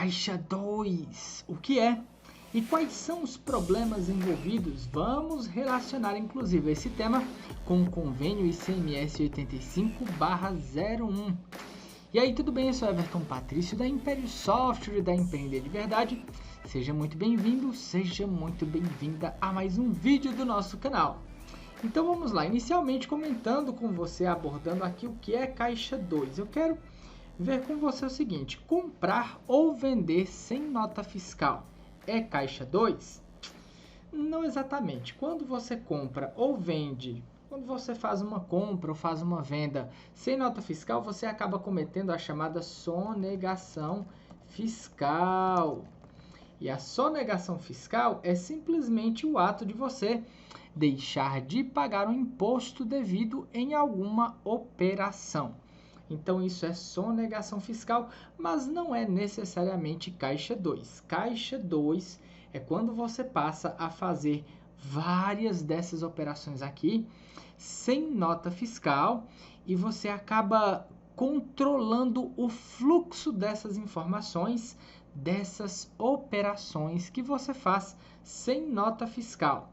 Caixa 2, o que é? E quais são os problemas envolvidos? Vamos relacionar inclusive esse tema com o convênio ICMS 85/01. E aí, tudo bem? Eu sou Everton Patrício da Império Software e da Empreender de Verdade. Seja muito bem-vindo, seja muito bem-vinda a mais um vídeo do nosso canal. Então vamos lá, inicialmente comentando com você, abordando aqui o que é Caixa 2. Eu quero ver com você o seguinte: comprar ou vender sem nota fiscal é Caixa 2? Não exatamente. Quando você compra ou vende, quando você faz uma compra ou faz uma venda sem nota fiscal, você acaba cometendo a chamada sonegação fiscal. E a sonegação fiscal é simplesmente o ato de você deixar de pagar o imposto devido em alguma operação. Então isso é sonegação fiscal, mas não é necessariamente Caixa 2. Caixa 2 é quando você passa a fazer várias dessas operações aqui sem nota fiscal e você acaba controlando o fluxo dessas informações, dessas operações que você faz sem nota fiscal.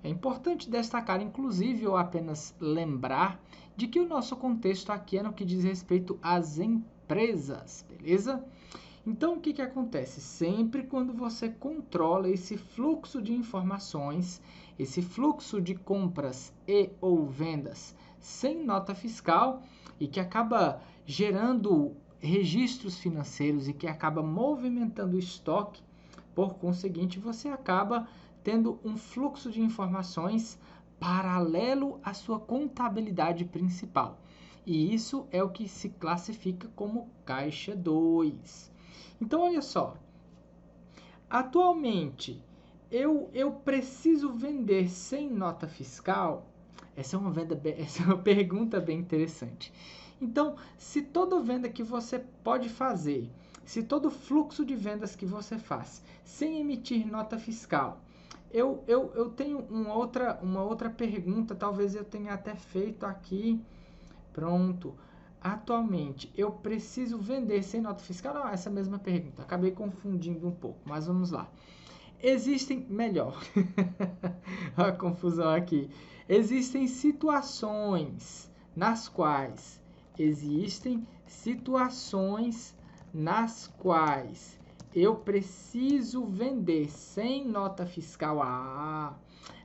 É importante destacar, inclusive, ou apenas lembrar, de que o nosso contexto aqui é no que diz respeito às empresas, beleza? Então, o que acontece? Sempre quando você controla esse fluxo de informações, esse fluxo de compras e ou vendas sem nota fiscal e que acaba gerando registros financeiros e que acaba movimentando o estoque, por conseguinte, você acaba tendo um fluxo de informações paralelo à sua contabilidade principal. E isso é o que se classifica como Caixa 2. Então, olha só. Atualmente, eu preciso vender sem nota fiscal? Essa é uma pergunta bem interessante. Então, se toda venda que você pode fazer, se todo fluxo de vendas que você faz sem emitir nota fiscal, eu tenho uma outra pergunta, talvez eu tenha até feito aqui. Pronto. Atualmente, eu preciso vender sem nota fiscal? Não, essa mesma pergunta. Acabei confundindo um pouco, mas vamos lá. Melhor, a confusão aqui. Existem situações nas quais eu preciso vender sem nota fiscal.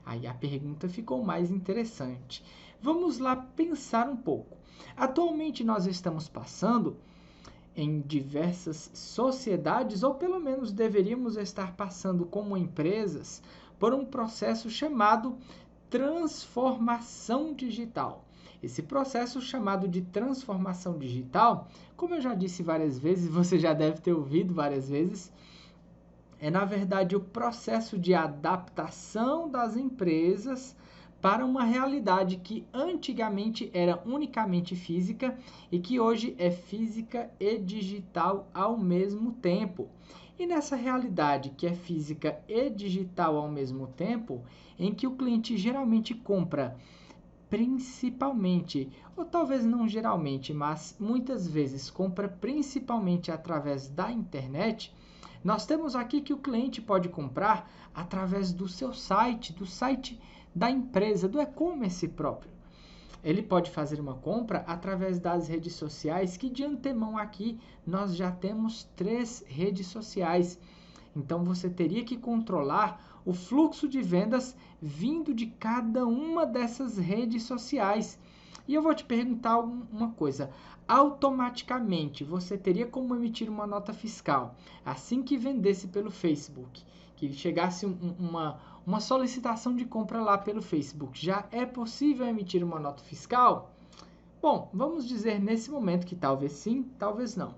Aí a pergunta ficou mais interessante. Vamos lá pensar um pouco. Atualmente nós estamos passando em diversas sociedades, ou pelo menos deveríamos estar passando como empresas, por um processo chamado transformação digital. Esse processo chamado de transformação digital, como eu já disse várias vezes, você já deve ter ouvido várias vezes, é na verdade o processo de adaptação das empresas para uma realidade que antigamente era unicamente física e que hoje é física e digital ao mesmo tempo. E nessa realidade que é física e digital ao mesmo tempo, em que o cliente geralmente compra principalmente, ou talvez não geralmente, mas muitas vezes compra principalmente através da internet, nós temos aqui que o cliente pode comprar através do seu site, do site da empresa, do e-commerce próprio. Ele pode fazer uma compra através das redes sociais, que de antemão aqui nós já temos 3 redes sociais. Então você teria que controlar o fluxo de vendas vindo de cada uma dessas redes sociais. E eu vou te perguntar uma coisa. Automaticamente você teria como emitir uma nota fiscal assim que vendesse pelo Facebook, que chegasse uma solicitação de compra lá pelo Facebook? Já é possível emitir uma nota fiscal? Bom, vamos dizer nesse momento que talvez sim, talvez não.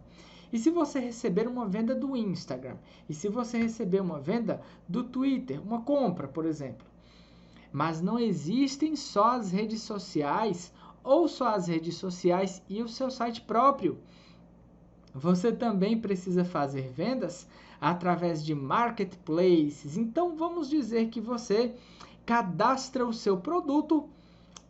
E se você receber uma venda do Instagram? E se você receber uma venda do Twitter? Uma compra, por exemplo. Mas não existem só as redes sociais ou só as redes sociais e o seu site próprio. Você também precisa fazer vendas através de marketplaces. Então vamos dizer que você cadastra o seu produto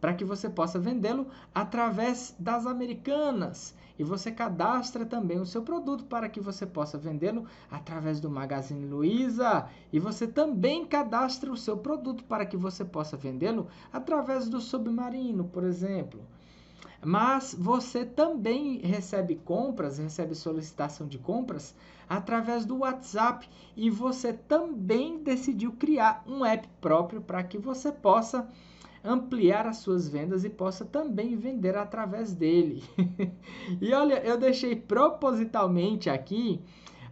para que você possa vendê-lo através das Americanas. E você cadastra também o seu produto para que você possa vendê-lo através do Magazine Luiza. E você também cadastra o seu produto para que você possa vendê-lo através do Submarino, por exemplo. Mas você também recebe compras, recebe solicitação de compras através do WhatsApp. E você também decidiu criar um app próprio para que você possa ampliar as suas vendas e possa também vender através dele. E olha, eu deixei propositalmente aqui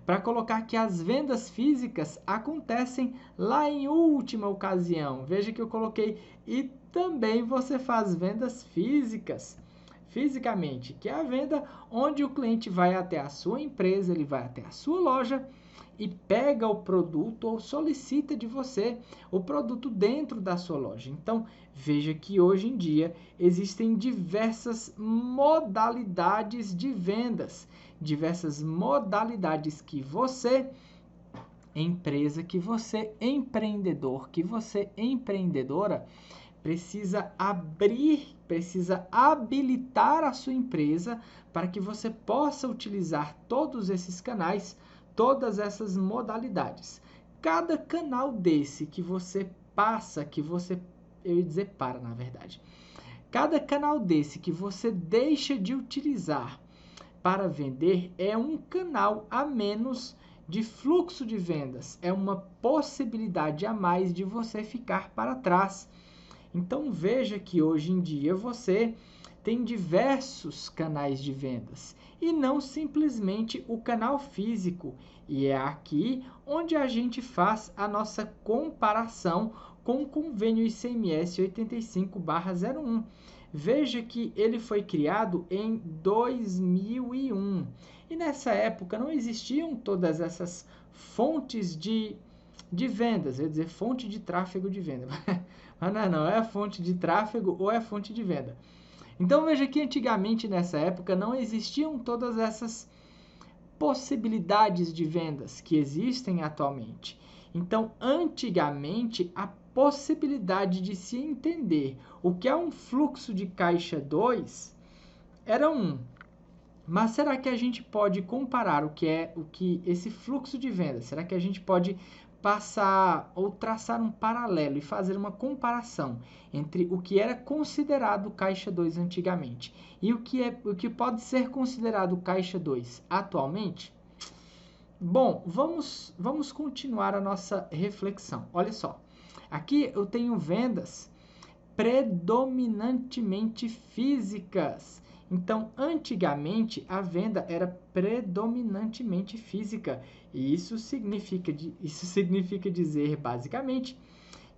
para colocar que as vendas físicas acontecem lá em última ocasião. Veja que eu coloquei e também você faz vendas fisicamente, que é a venda onde o cliente vai até a sua empresa, ele vai até a sua loja e pega o produto ou solicita de você o produto dentro da sua loja. Então, veja que hoje em dia existem diversas modalidades de vendas, diversas modalidades que você, empresa, que você, empreendedor, que você, empreendedora, precisa abrir, precisa habilitar a sua empresa para que você possa utilizar todos esses canais, todas essas modalidades. Cada canal desse que você passa, eu ia dizer para, na verdade. Cada canal desse que você deixa de utilizar para vender é um canal a menos de fluxo de vendas. É uma possibilidade a mais de você ficar para trás. Então veja que hoje em dia você tem diversos canais de vendas e não simplesmente o canal físico. E é aqui onde a gente faz a nossa comparação com o convênio ICMS 85/01. Veja que ele foi criado em 2001 e nessa época não existiam todas essas fontes de vendas, eu ia dizer fonte de tráfego de venda, mas não é fonte de tráfego ou é fonte de venda. Então veja que antigamente nessa época não existiam todas essas possibilidades de vendas que existem atualmente. Então antigamente a possibilidade de se entender o que é um fluxo de caixa 2 era 1. Mas será que a gente pode comparar o que esse fluxo de vendas? Será que a gente pode passar ou traçar um paralelo e fazer uma comparação entre o que era considerado caixa 2 antigamente e o que pode ser considerado caixa 2 atualmente? Bom, vamos continuar a nossa reflexão. Olha só, aqui eu tenho vendas predominantemente físicas. Então, antigamente, a venda era predominantemente física. E isso significa dizer, basicamente,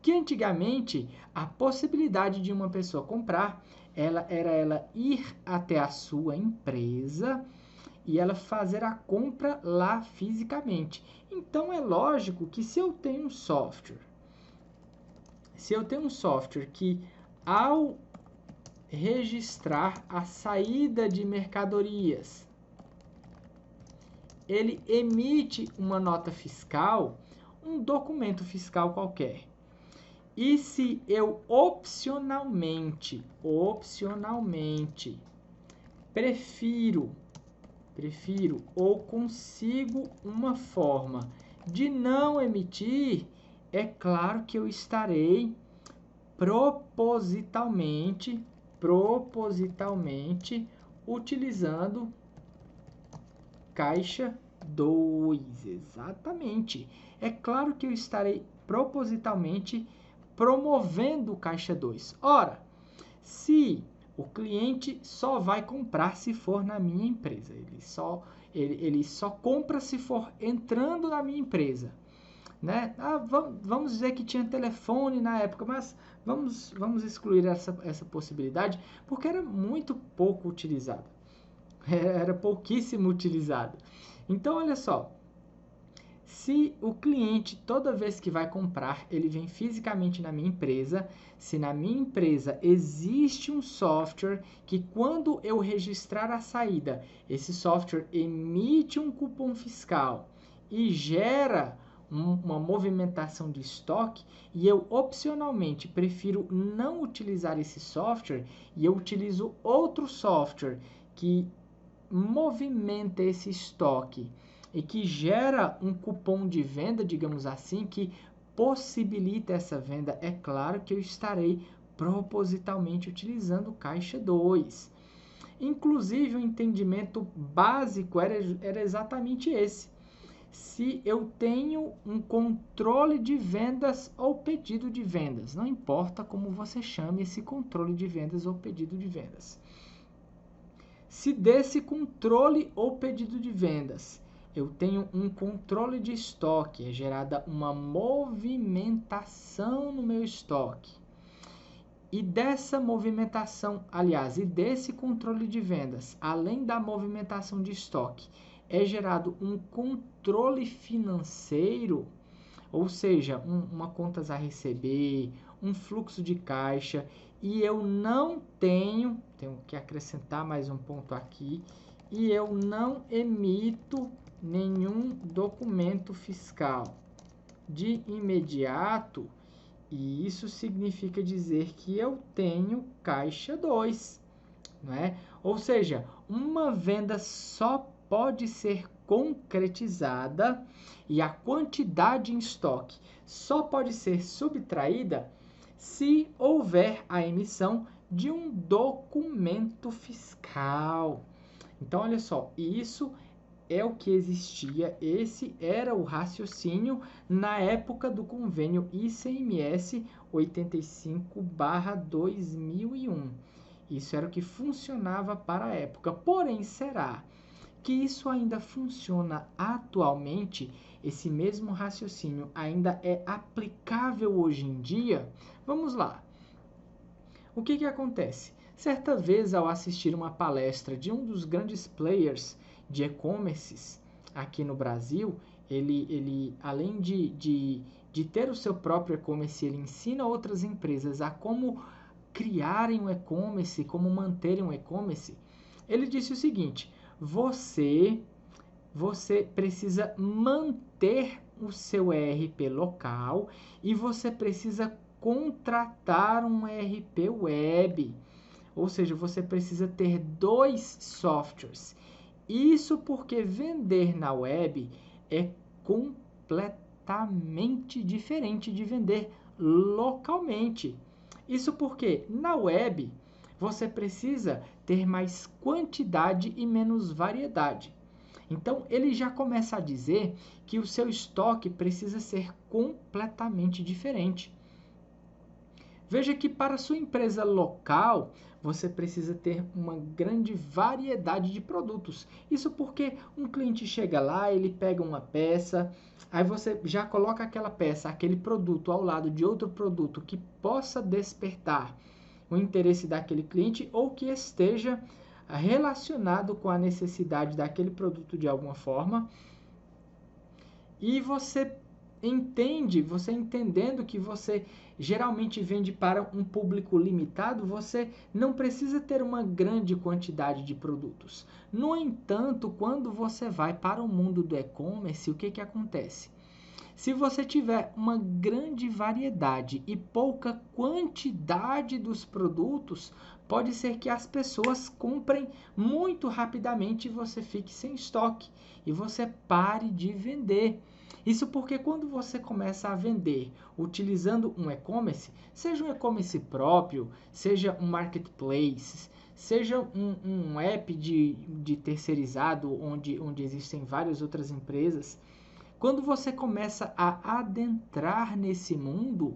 que antigamente a possibilidade de uma pessoa comprar ela ir até a sua empresa e ela fazer a compra lá fisicamente. Então, é lógico que se eu tenho um software que, ao registrar a saída de mercadorias, ele emite uma nota fiscal, um documento fiscal qualquer. E se eu opcionalmente prefiro ou consigo uma forma de não emitir, é claro que eu estarei propositalmente utilizando caixa 2, exatamente. É claro que eu estarei propositalmente promovendo caixa 2. Ora, se o cliente só vai comprar se for na minha empresa, ele só compra se for entrando na minha empresa, né? Vamos dizer que tinha telefone na época, mas vamos excluir essa possibilidade, porque era muito pouco utilizado. Era pouquíssimo utilizado. Então, olha só, se o cliente, toda vez que vai comprar, ele vem fisicamente na minha empresa, se na minha empresa existe um software que, quando eu registrar a saída, esse software emite um cupom fiscal e gera uma movimentação de estoque e eu opcionalmente prefiro não utilizar esse software e eu utilizo outro software que movimenta esse estoque e que gera um cupom de venda, digamos assim, que possibilita essa venda, é claro que eu estarei propositalmente utilizando o caixa 2. Inclusive, o entendimento básico era exatamente esse. Se eu tenho um controle de vendas ou pedido de vendas, não importa como você chame esse controle de vendas ou pedido de vendas. Se desse controle ou pedido de vendas, eu tenho um controle de estoque, é gerada uma movimentação no meu estoque. E dessa movimentação, aliás, e desse controle de vendas, além da movimentação de estoque, é gerado um controle financeiro, ou seja, uma contas a receber, um fluxo de caixa, e eu não tenho que acrescentar mais um ponto aqui, e eu não emito nenhum documento fiscal. De imediato, e isso significa dizer que eu tenho caixa 2, não é? Ou seja, uma venda só pode ser concretizada e a quantidade em estoque só pode ser subtraída se houver a emissão de um documento fiscal. Então, olha só, isso é o que existia, esse era o raciocínio na época do convênio ICMS 85/2001. Isso era o que funcionava para a época. Porém, será que isso ainda funciona atualmente? Esse mesmo raciocínio ainda é aplicável hoje em dia? Vamos lá. O que acontece? Certa vez, ao assistir uma palestra de um dos grandes players de e-commerces aqui no Brasil, ele além de ter o seu próprio e-commerce, ele ensina outras empresas a como criarem um e-commerce, como manterem um e-commerce. Ele disse o seguinte: você precisa manter o seu ERP local e você precisa contratar um ERP web. Ou seja, você precisa ter 2 softwares. Isso porque vender na web é completamente diferente de vender localmente. Isso porque na web você precisa ter mais quantidade e menos variedade. Então, ele já começa a dizer que o seu estoque precisa ser completamente diferente. Veja que para sua empresa local, você precisa ter uma grande variedade de produtos. Isso porque um cliente chega lá, ele pega uma peça, aí você já coloca aquela peça, aquele produto ao lado de outro produto que possa despertar o interesse daquele cliente ou que esteja relacionado com a necessidade daquele produto de alguma forma. E você entendendo que você geralmente vende para um público limitado, você não precisa ter uma grande quantidade de produtos. No entanto, quando você vai para o mundo do e-commerce, o que acontece? Se você tiver uma grande variedade e pouca quantidade dos produtos, pode ser que as pessoas comprem muito rapidamente e você fique sem estoque e você pare de vender. Isso porque quando você começa a vender utilizando um e-commerce, seja um e-commerce próprio, seja um marketplace, seja um app de terceirizado onde existem várias outras empresas, quando você começa a adentrar nesse mundo,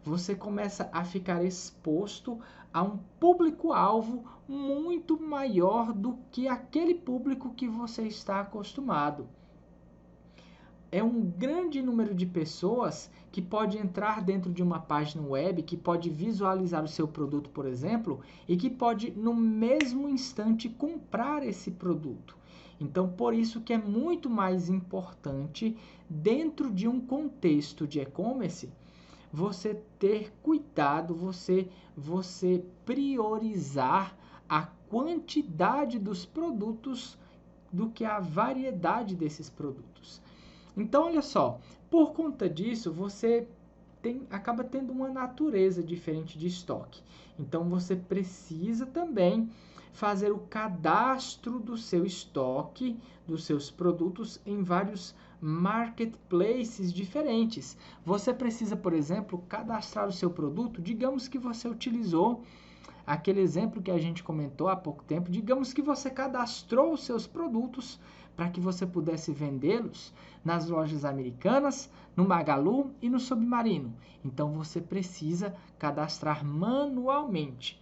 você começa a ficar exposto a um público-alvo muito maior do que aquele público que você está acostumado. É um grande número de pessoas que pode entrar dentro de uma página web, que pode visualizar o seu produto, por exemplo, e que pode, no mesmo instante, comprar esse produto. Então, por isso que é muito mais importante, dentro de um contexto de e-commerce, você ter cuidado, você priorizar a quantidade dos produtos do que a variedade desses produtos. Então, olha só, Por conta disso, você acaba tendo uma natureza diferente de estoque. Então, você precisa também fazer o cadastro do seu estoque, dos seus produtos em vários marketplaces diferentes. Você precisa, por exemplo, cadastrar o seu produto. Digamos que você utilizou aquele exemplo que a gente comentou há pouco tempo. Digamos que você cadastrou os seus produtos para que você pudesse vendê-los nas lojas americanas, no Magalu e no Submarino. Então, você precisa cadastrar manualmente.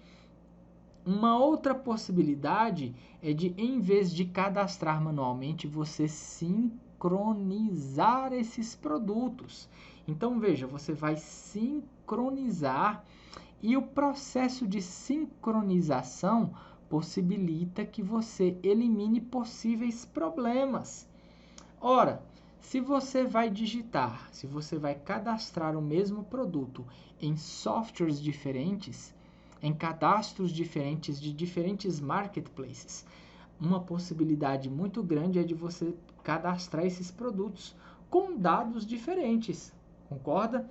Uma outra possibilidade é de, em vez de cadastrar manualmente, você sincronizar esses produtos. Então, veja, você vai sincronizar e o processo de sincronização possibilita que você elimine possíveis problemas. Ora, se você vai cadastrar o mesmo produto em softwares diferentes, em cadastros diferentes de diferentes marketplaces, uma possibilidade muito grande é de você cadastrar esses produtos com dados diferentes, concorda?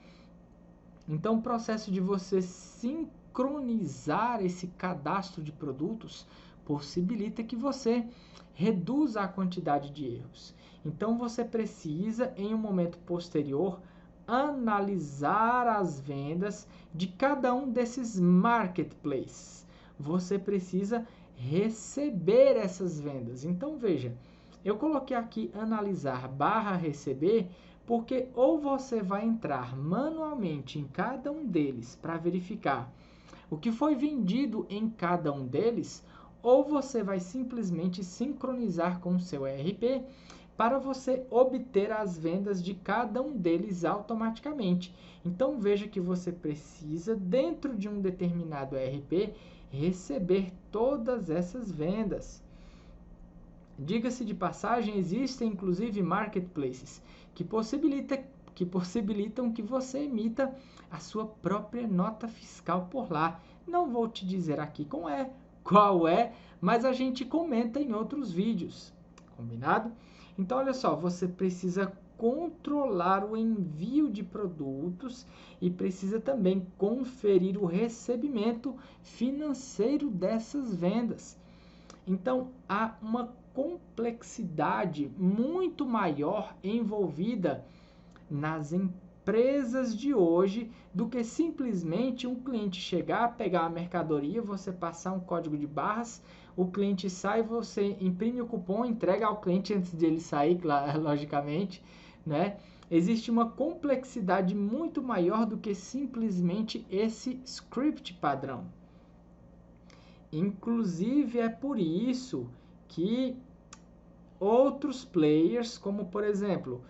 Então, o processo de você sincronizar esse cadastro de produtos possibilita que você reduza a quantidade de erros. Então, você precisa, em um momento posterior, analisar as vendas de cada um desses marketplaces. Você precisa receber essas vendas. Então, veja, eu coloquei aqui analisar / receber, porque ou você vai entrar manualmente em cada um deles para verificar o que foi vendido em cada um deles, ou você vai simplesmente sincronizar com o seu ERP para você obter as vendas de cada um deles automaticamente. Então, veja que você precisa, dentro de um determinado ERP, receber todas essas vendas. Diga-se de passagem, existem inclusive marketplaces que possibilitam que você emita a sua própria nota fiscal por lá. Não vou te dizer aqui qual é, mas a gente comenta em outros vídeos, combinado? Então, olha só, você precisa controlar o envio de produtos e precisa também conferir o recebimento financeiro dessas vendas. Então, há uma complexidade muito maior envolvida nas empresas de hoje do que simplesmente um cliente chegar, pegar a mercadoria, você passar um código de barras, o cliente sai, você imprime o cupom, entrega ao cliente antes de ele sair, logicamente, né? Existe uma complexidade muito maior do que simplesmente esse script padrão. Inclusive, é por isso que outros players, como por exemplo,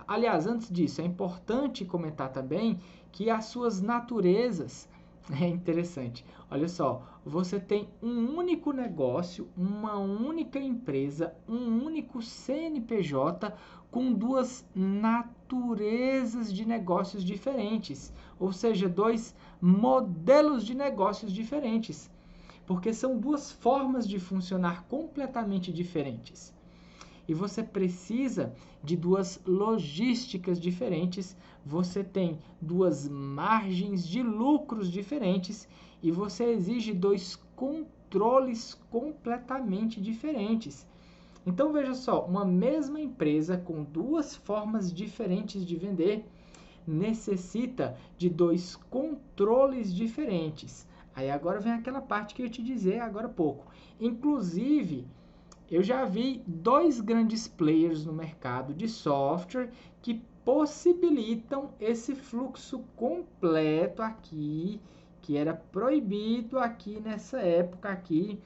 aliás, antes disso, é importante comentar também que as suas naturezas, é interessante, olha só, você tem um único negócio, uma única empresa, um único CNPJ com duas naturezas de negócios diferentes, ou seja, dois modelos de negócios diferentes. Porque são duas formas de funcionar completamente diferentes. E você precisa de duas logísticas diferentes, você tem duas margens de lucros diferentes e você exige dois controles completamente diferentes. Então, veja só, uma mesma empresa com duas formas diferentes de vender necessita de dois controles diferentes. Aí agora vem aquela parte que eu ia te dizer agora há pouco. Inclusive, eu já vi dois grandes players no mercado de software que possibilitam esse fluxo completo aqui, que era proibido aqui nessa época aqui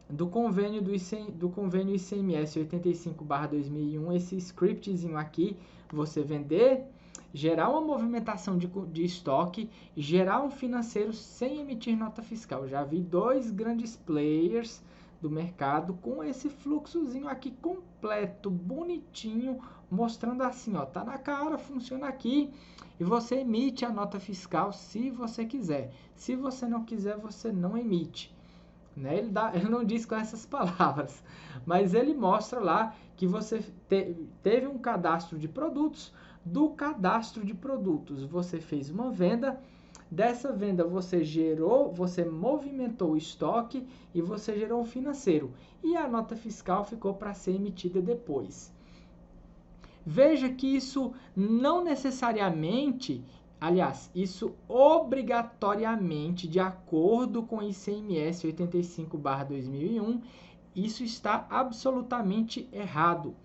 do convênio ICMS 85/2001, esse scriptzinho aqui, você vender, gerar uma movimentação de estoque, gerar um financeiro sem emitir nota fiscal. Já vi dois grandes players do mercado com esse fluxozinho aqui completo, bonitinho, mostrando assim, ó, tá na cara, funciona aqui, e você emite a nota fiscal se você quiser. Se você não quiser, você não emite. Né? Ele não diz com essas palavras, mas ele mostra lá que você teve um cadastro de produtos, do cadastro de produtos você fez uma venda, dessa venda você movimentou o estoque e você gerou o financeiro. E a nota fiscal ficou para ser emitida depois. Veja que isso não necessariamente, aliás, isso obrigatoriamente, de acordo com o ICMS 85/2001, isso está absolutamente errado.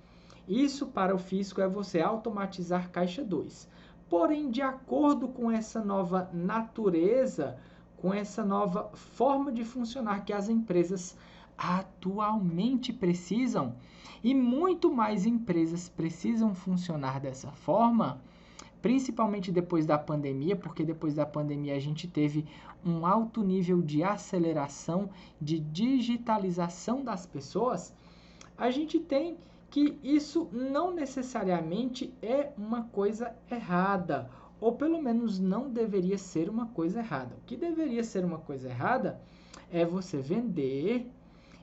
Isso para o fisco é você automatizar caixa 2. Porém, de acordo com essa nova natureza, com essa nova forma de funcionar que as empresas atualmente precisam, e muito mais empresas precisam funcionar dessa forma, principalmente depois da pandemia, porque depois da pandemia a gente teve um alto nível de aceleração, de digitalização das pessoas, a gente tem que isso não necessariamente é uma coisa errada, ou pelo menos não deveria ser uma coisa errada. O que deveria ser uma coisa errada é você vender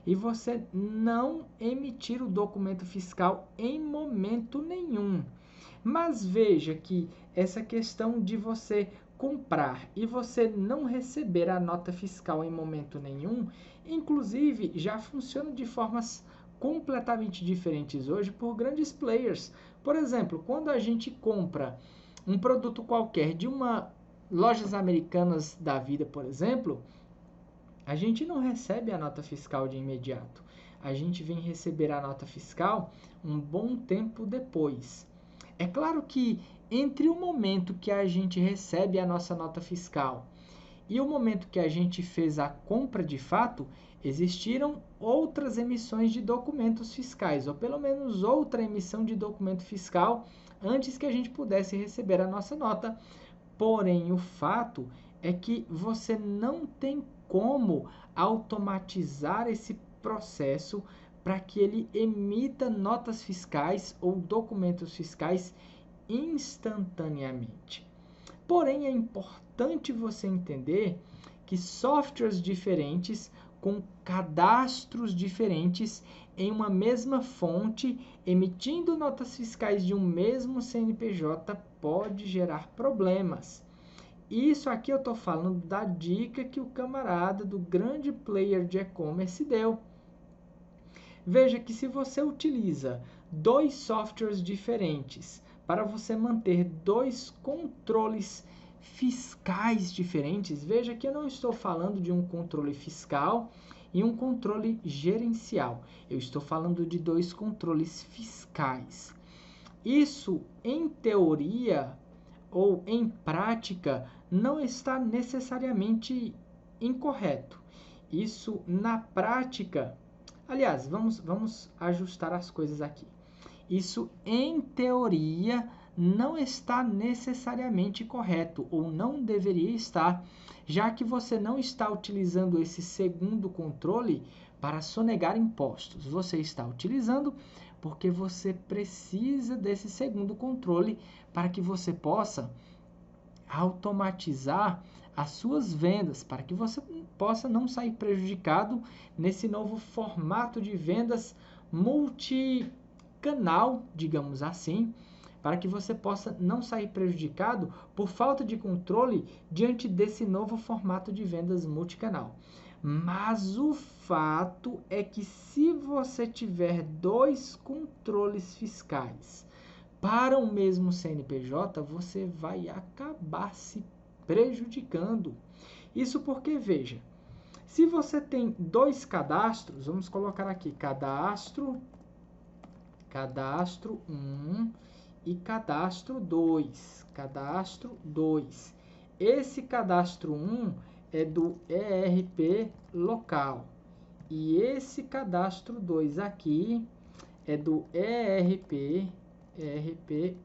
e você não emitir o documento fiscal em momento nenhum. Mas veja que essa questão de você comprar e você não receber a nota fiscal em momento nenhum, inclusive já funciona de formas completamente diferentes hoje por grandes players. Por exemplo, quando a gente compra um produto qualquer de uma lojas americanas da vida, por exemplo, a gente não recebe a nota fiscal de imediato. A gente vem receber a nota fiscal um bom tempo depois. É claro que entre o momento que a gente recebe a nossa nota fiscal e o momento que a gente fez a compra de fato, existiram outras emissões de documentos fiscais, ou pelo menos outra emissão de documento fiscal antes que a gente pudesse receber a nossa nota. Porém, o fato é que você não tem como automatizar esse processo para que ele emita notas fiscais ou documentos fiscais instantaneamente. Porém, é importante você entender que softwares diferentes, com cadastros diferentes, em uma mesma fonte, emitindo notas fiscais de um mesmo CNPJ, pode gerar problemas. Isso aqui eu estou falando da dica que o camarada do grande player de e-commerce deu. Veja que se você utiliza dois softwares diferentes para você manter dois controles fiscais diferentes, veja que eu não estou falando de um controle fiscal e um controle gerencial. Eu estou falando de dois controles fiscais. Isso, em teoria ou em prática, não está necessariamente incorreto. Isso, na prática, aliás, vamos ajustar as coisas aqui. Isso, em teoria, não está necessariamente correto, ou não deveria estar, já que você não está utilizando esse segundo controle para sonegar impostos. Você está utilizando porque você precisa desse segundo controle para que você possa automatizar as suas vendas, para que você possa não sair prejudicado nesse novo formato de vendas multicanal, digamos assim, para que você possa não sair prejudicado por falta de controle diante desse novo formato de vendas multicanal. Mas o fato é que se você tiver dois controles fiscais para o mesmo CNPJ, você vai acabar se prejudicando. Isso porque, veja, se você tem dois cadastros, vamos colocar aqui cadastro 1 e cadastro 2. Cadastro 2. Esse cadastro 1 é do ERP local. E esse cadastro 2 aqui é do ERP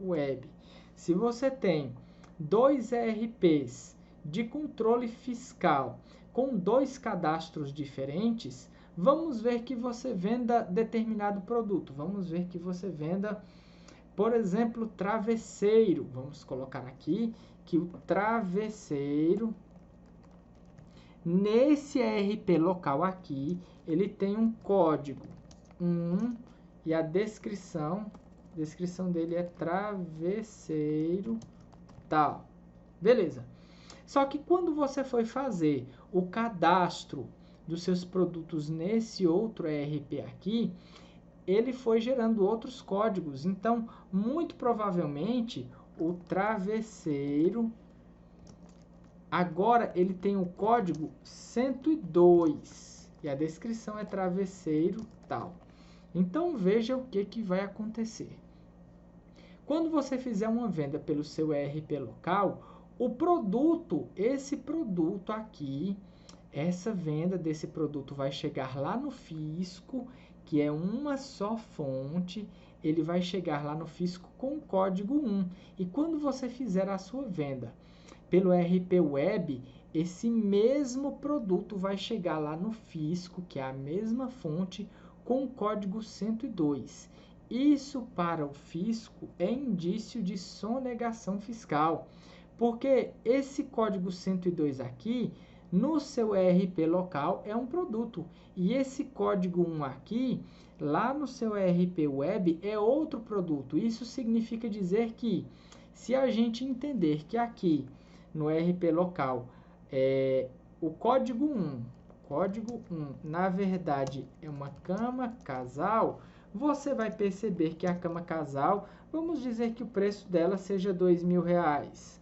web. Se você tem dois ERPs de controle fiscal com dois cadastros diferentes, vamos ver que você venda determinado produto. Vamos ver que você venda, por exemplo, travesseiro. Vamos colocar aqui que o travesseiro, nesse ERP local aqui, ele tem um código 1 e a descrição dele é travesseiro tal. Beleza. Só que quando você foi fazer o cadastro dos seus produtos nesse outro ERP aqui, ele foi gerando outros códigos. Então, muito provavelmente, o travesseiro, agora ele tem o código 102 e a descrição é travesseiro tal. Então, veja o que vai acontecer. Quando você fizer uma venda pelo seu ERP local, o produto, esse produto aqui, essa venda desse produto vai chegar lá no fisco, que é uma só fonte, ele vai chegar lá no fisco com o código 1. E quando você fizer a sua venda pelo ERP Web, esse mesmo produto vai chegar lá no fisco, que é a mesma fonte, com o código 102. Isso para o fisco é indício de sonegação fiscal, porque esse código 102 aqui, no seu ERP local, é um produto. E esse código 1 aqui, lá no seu ERP Web, é outro produto. Isso significa dizer que, se a gente entender que aqui, no ERP local, o código 1, na verdade, é uma cama casal, você vai perceber que a cama casal, vamos dizer que o preço dela seja R$2.000.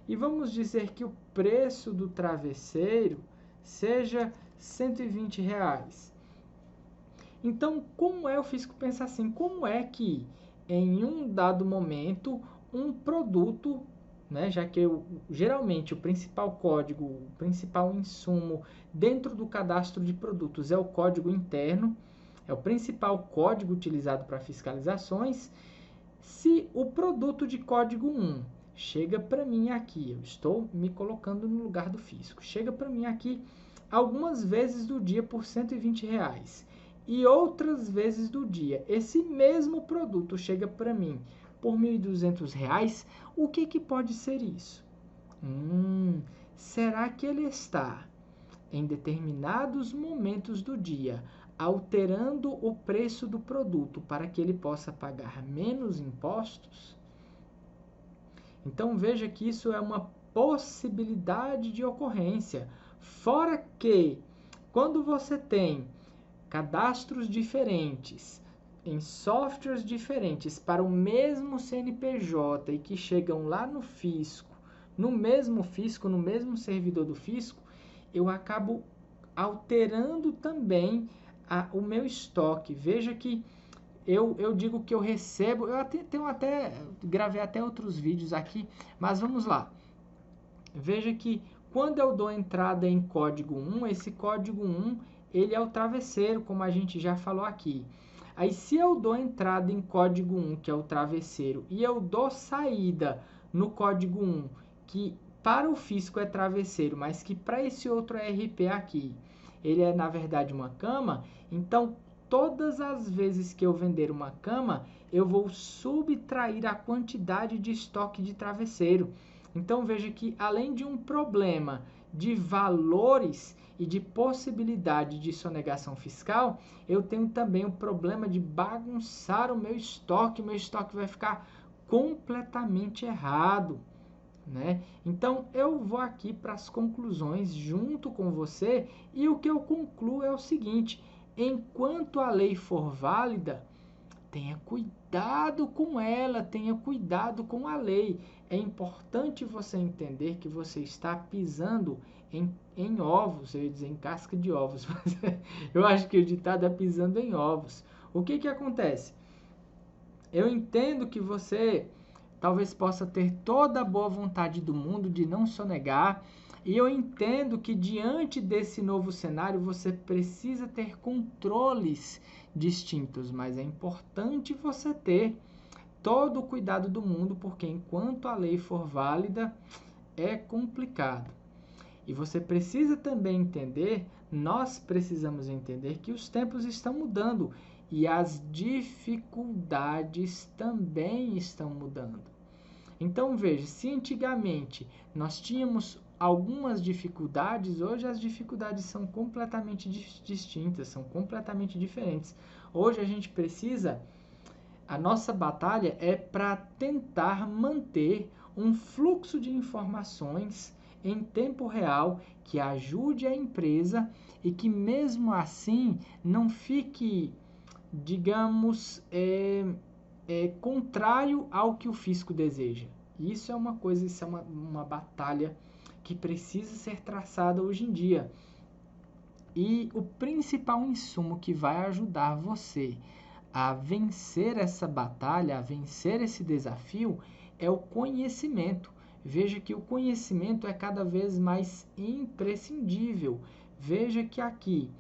E vamos dizer que o preço do travesseiro seja R$120. Então, como é, o fisco pensa assim, como é que em um dado momento um produto, né, já que geralmente o principal código, o principal insumo dentro do cadastro de produtos é o código interno, é o principal código utilizado para fiscalizações, se o produto de código 1 chega para mim aqui, eu estou me colocando no lugar do fisco, chega para mim aqui algumas vezes do dia por R$120 e outras vezes do dia esse mesmo produto chega para mim por R$1.200, o que pode ser isso? Será que ele está em determinados momentos do dia alterando o preço do produto para que ele possa pagar menos impostos? Então, veja que isso é uma possibilidade de ocorrência. Fora que, quando você tem cadastros diferentes, em softwares diferentes, para o mesmo CNPJ e que chegam lá no fisco, no mesmo servidor do fisco, eu acabo alterando também o meu estoque. Veja que eu digo que eu recebo, gravei até outros vídeos aqui, mas vamos lá. Veja que quando eu dou entrada em código 1, esse código 1, ele é o travesseiro, como a gente já falou aqui. Aí se eu dou entrada em código 1, que é o travesseiro, e eu dou saída no código 1, que para o fisco é travesseiro, mas que para esse outro ERP aqui, ele é na verdade uma cama, então todas as vezes que eu vender uma cama, eu vou subtrair a quantidade de estoque de travesseiro. Então veja que além de um problema de valores e de possibilidade de sonegação fiscal, eu tenho também o problema de bagunçar o meu estoque vai ficar completamente errado, né? Então eu vou aqui para as conclusões junto com você, e o que eu concluo é o seguinte: enquanto a lei for válida, tenha cuidado com ela, tenha cuidado com a lei. É importante você entender que você está pisando em ovos, eu ia dizer em casca de ovos, mas eu acho que o ditado é pisando em ovos. O que acontece? Eu entendo que você talvez possa ter toda a boa vontade do mundo de não sonegar, e eu entendo que diante desse novo cenário você precisa ter controles distintos, mas é importante você ter todo o cuidado do mundo, porque enquanto a lei for válida, é complicado. E você precisa também entender, nós precisamos entender que os tempos estão mudando e as dificuldades também estão mudando. Então veja, se antigamente nós tínhamos algumas dificuldades, hoje as dificuldades são completamente distintas, são completamente diferentes. Hoje a gente precisa, a nossa batalha é para tentar manter um fluxo de informações em tempo real que ajude a empresa e que mesmo assim não fique, digamos, contrário ao que o fisco deseja. Isso é uma coisa, isso é uma batalha que precisa ser traçada hoje em dia. E o principal insumo que vai ajudar você a vencer essa batalha, a vencer esse desafio, é o conhecimento. Veja que o conhecimento é cada vez mais imprescindível. Veja que aqui,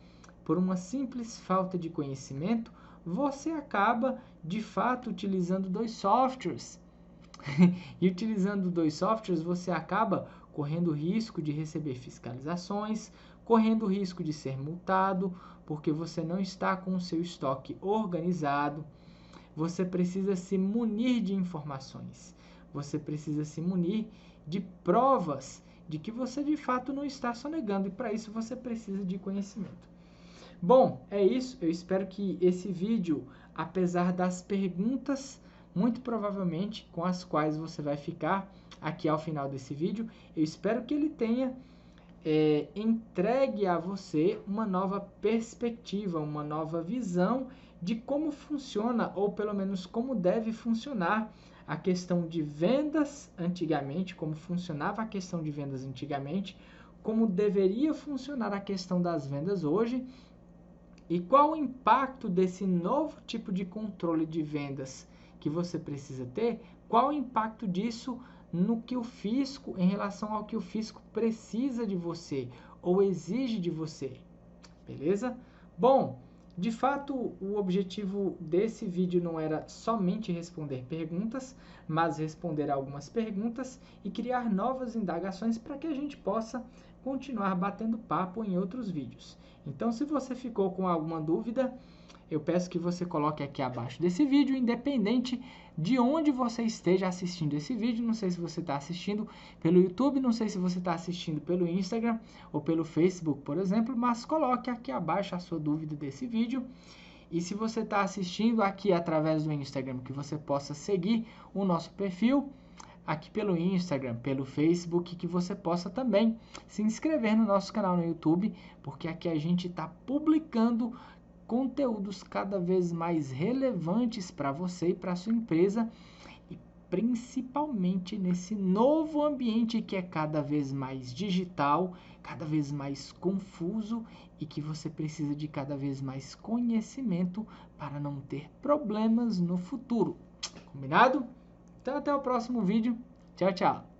por uma simples falta de conhecimento, você acaba, de fato, utilizando 2 softwares. E utilizando 2 softwares, você acaba correndo o risco de receber fiscalizações, correndo o risco de ser multado, porque você não está com o seu estoque organizado. Você precisa se munir de informações. Você precisa se munir de provas de que você de fato não está sonegando. E para isso você precisa de conhecimento. Bom, é isso. Eu espero que esse vídeo, apesar das perguntas, muito provavelmente com as quais você vai ficar aqui ao final desse vídeo, eu espero que ele tenha entregue a você uma nova perspectiva, uma nova visão de como funciona, ou pelo menos como deve funcionar a questão de vendas antigamente, como funcionava a questão de vendas antigamente, como deveria funcionar a questão das vendas hoje, e qual o impacto desse novo tipo de controle de vendas que você precisa ter, qual o impacto disso no que o fisco, em relação ao que o fisco precisa de você ou exige de você, beleza? Bom, de fato, o objetivo desse vídeo não era somente responder perguntas, mas responder algumas perguntas e criar novas indagações para que a gente possa continuar batendo papo em outros vídeos. Então, se você ficou com alguma dúvida, eu peço que você coloque aqui abaixo desse vídeo, independente de onde você esteja assistindo esse vídeo. Não sei se você está assistindo pelo YouTube, não sei se você está assistindo pelo Instagram ou pelo Facebook, por exemplo, mas coloque aqui abaixo a sua dúvida desse vídeo. E se você está assistindo aqui através do Instagram, que você possa seguir o nosso perfil aqui pelo Instagram, pelo Facebook, que você possa também se inscrever no nosso canal no YouTube, porque aqui a gente está publicando conteúdos cada vez mais relevantes para você e para a sua empresa, e principalmente nesse novo ambiente que é cada vez mais digital, cada vez mais confuso e que você precisa de cada vez mais conhecimento para não ter problemas no futuro. Combinado? Então até o próximo vídeo. Tchau, tchau.